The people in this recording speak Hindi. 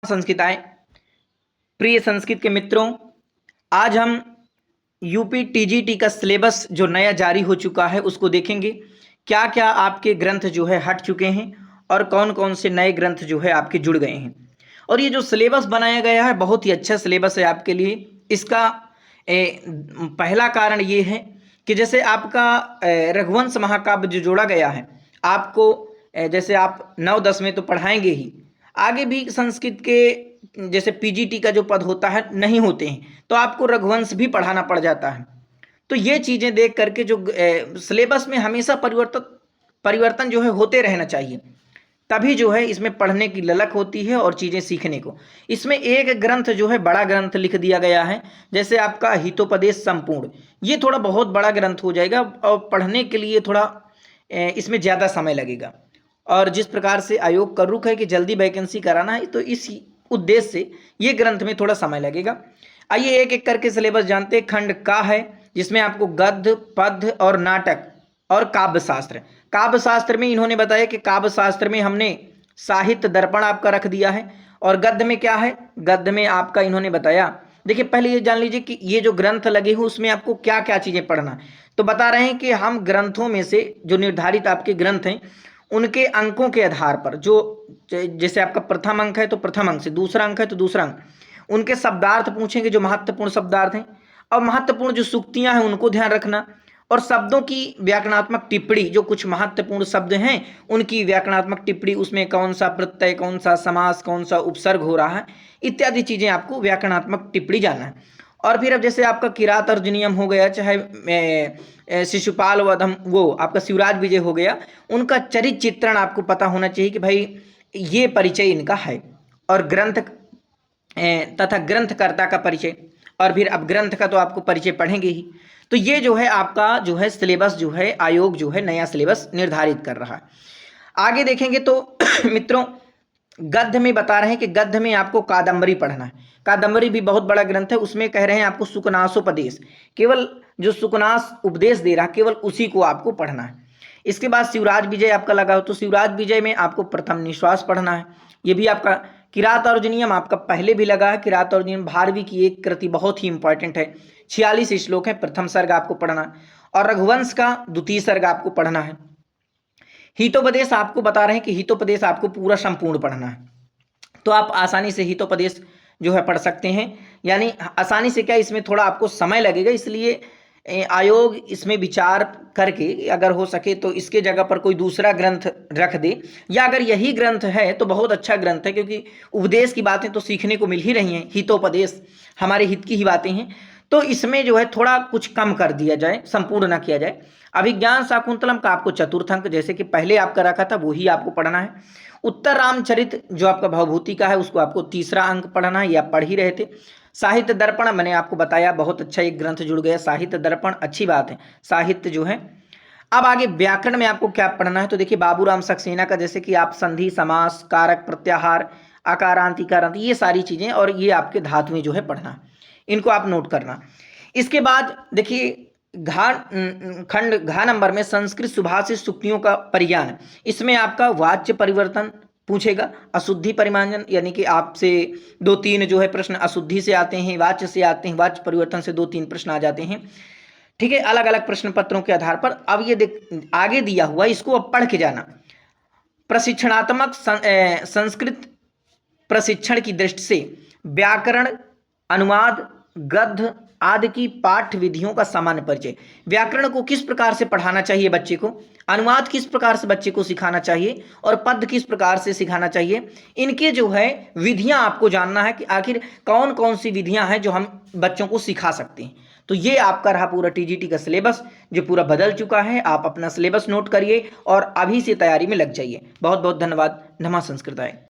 संस्कृताएं। प्रिय संस्कृत के मित्रों, आज हम यूपी टीजीटी का सिलेबस जो नया जारी हो चुका है उसको देखेंगे। क्या क्या आपके ग्रंथ जो है हट चुके हैं और कौन कौन से नए ग्रंथ जो है आपके जुड़ गए हैं। और ये जो सिलेबस बनाया गया है बहुत ही अच्छा सिलेबस है आपके लिए। इसका पहला कारण ये है कि जैसे आपका रघुवंश महाकाव्य जो जोड़ा गया है आपको, जैसे आप 9-10 में तो पढ़ाएंगे ही, आगे भी संस्कृत के जैसे पीजीटी का जो पद होता है नहीं होते हैं तो आपको रघुवंश भी पढ़ाना पड़ जाता है। तो ये चीज़ें देख करके जो सिलेबस में हमेशा परिवर्तन जो है होते रहना चाहिए, तभी जो है इसमें पढ़ने की ललक होती है और चीज़ें सीखने को। इसमें एक ग्रंथ जो है बड़ा ग्रंथ लिख दिया गया है, जैसे आपका हितोपदेश संपूर्ण, ये थोड़ा बहुत बड़ा ग्रंथ हो जाएगा और पढ़ने के लिए थोड़ा इसमें ज़्यादा समय लगेगा। और जिस प्रकार से आयोग का रुख है कि जल्दी वैकेंसी कराना है, तो इस उद्देश्य से ये ग्रंथ में थोड़ा समय लगेगा। आइए एक एक करके सिलेबस जानते हैं। खंड का है जिसमें आपको गद्य, पद्य और नाटक और काव्य शास्त्र। काव्य शास्त्र में इन्होंने बताया कि काव्य शास्त्र में हमने साहित्य दर्पण आपका रख दिया है। और गद्य में क्या है, गद्य में आपका इन्होंने बताया, देखिए पहले ये जान लीजिए कि ये जो ग्रंथ लगे हुए उसमें आपको क्या क्या चीज़ें पढ़ना है। तो बता रहे हैं कि हम ग्रंथों में से जो निर्धारित आपके ग्रंथ हैं उनके अंकों के आधार पर, जो जैसे आपका प्रथम अंक है तो प्रथम अंक से, दूसरा अंक है तो दूसरा अंक, उनके शब्दार्थ पूछेंगे जो महत्वपूर्ण शब्दार्थ हैं, और महत्वपूर्ण जो सूक्तियां हैं उनको ध्यान रखना, और शब्दों की व्याकरणात्मक टिप्पणी, जो कुछ महत्वपूर्ण शब्द हैं उनकी व्याकरणात्मक टिप्पणी, उसमें कौन सा प्रत्यय, कौन सा समास, कौन सा उपसर्ग हो रहा है, इत्यादि चीज़ें आपको व्याकरणात्मक टिप्पणी जानना है। और फिर अब जैसे आपका किरात अर्जुनियम हो गया, चाहे शिशुपाल वधम, वो आपका शिवराज विजय हो गया, उनका चरित्र चित्रण आपको पता होना चाहिए कि भाई ये परिचय इनका है, और ग्रंथ तथा ग्रंथकर्ता का परिचय, और फिर अब ग्रंथ का तो आपको परिचय पढ़ेंगे ही। तो ये जो है आपका जो है सिलेबस जो है आयोग जो है नया सिलेबस निर्धारित कर रहा है। आगे देखेंगे तो मित्रों, गद्य में बता रहे हैं कि गद्य में आपको कादंबरी पढ़ना है। कादंबरी भी बहुत बड़ा ग्रंथ है, उसमें कह रहे हैं आपको सुकनासोपदेश, केवल जो सुकनास उपदेश दे रहा है केवल उसी को आपको पढ़ना है। इसके बाद शिवराज विजय आपका लगा हो तो शिवराज विजय में आपको प्रथम निश्वास पढ़ना है। ये भी आपका किरात अर्जुनियम आपका पहले भी लगा है। किरात अर्जुनियम भारवी की एक कृति बहुत ही इंपॉर्टेंट है, 46 श्लोक है, प्रथम सर्ग आपको पढ़ना है, और रघुवंश का द्वितीय सर्ग आपको पढ़ना है। हितोपदेश आपको बता रहे हैं कि हितोपदेश आपको पूरा संपूर्ण पढ़ना है, तो आप आसानी से हितोपदेश जो है पढ़ सकते हैं। यानी आसानी से क्या, इसमें थोड़ा आपको समय लगेगा, इसलिए आयोग इसमें विचार करके अगर हो सके तो इसके जगह पर कोई दूसरा ग्रंथ रख दे, या अगर यही ग्रंथ है तो बहुत अच्छा ग्रंथ है, क्योंकि उपदेश की बातें तो सीखने को मिल ही रही हैं, हितोपदेश हमारे हित की ही बातें हैं, तो इसमें जो है थोड़ा कुछ कम कर दिया जाए, संपूर्ण ना किया जाए। अभिज्ञान शाकुंतलम का आपको चतुर्थ अंक, जैसे कि पहले आपका रखा था वही आपको पढ़ना है। उत्तर रामचरित जो आपका भवभूति का है उसको आपको तीसरा अंक पढ़ना है, ये आप पढ़ ही रहे थे। साहित्य दर्पण मैंने आपको बताया, बहुत अच्छा एक ग्रंथ जुड़ गया साहित्य दर्पण, अच्छी बात है साहित्य जो है। अब आगे व्याकरण में आपको क्या पढ़ना है, तो देखिए बाबूराम सक्सेना का, जैसे कि आप संधि, समास, कारक, प्रत्याहार, आकारांत, इकारांत, ये सारी चीज़ें, और ये आपके धातुएं जो है पढ़ना है, इनको आप नोट करना। इसके बाद देखिए खंड घ नंबर में संस्कृत सुभाषित सूक्तियों का परिज्ञान, इसमें आपका वाच्य परिवर्तन पूछेगा, अशुद्धि परिमार्जन, यानी कि आपसे 2-3 जो है प्रश्न अशुद्धि से आते हैं, वाच्य से आते हैं, वाच्य परिवर्तन से 2-3 प्रश्न आ जाते हैं, ठीक है, अलग अलग प्रश्न पत्रों के आधार पर। अब ये देख आगे दिया हुआ, इसको अब पढ़ के जाना। प्रशिक्षणात्मक संस्कृत प्रशिक्षण की दृष्टि से व्याकरण, अनुवाद, गद्य आदि की पाठ्य विधियों का सामान्य परिचय। व्याकरण को किस प्रकार से पढ़ाना चाहिए बच्चे को, अनुवाद किस प्रकार से बच्चे को सिखाना चाहिए, और पद किस प्रकार से सिखाना चाहिए, इनके जो है विधियां आपको जानना है कि आखिर कौन कौन सी विधियां हैं जो हम बच्चों को सिखा सकते हैं। तो ये आपका रहा पूरा टीजीटी का सिलेबस जो पूरा बदल चुका है। आप अपना सिलेबस नोट करिए और अभी से तैयारी में लग जाइए। बहुत बहुत धन्यवाद। नमः संस्कृताय।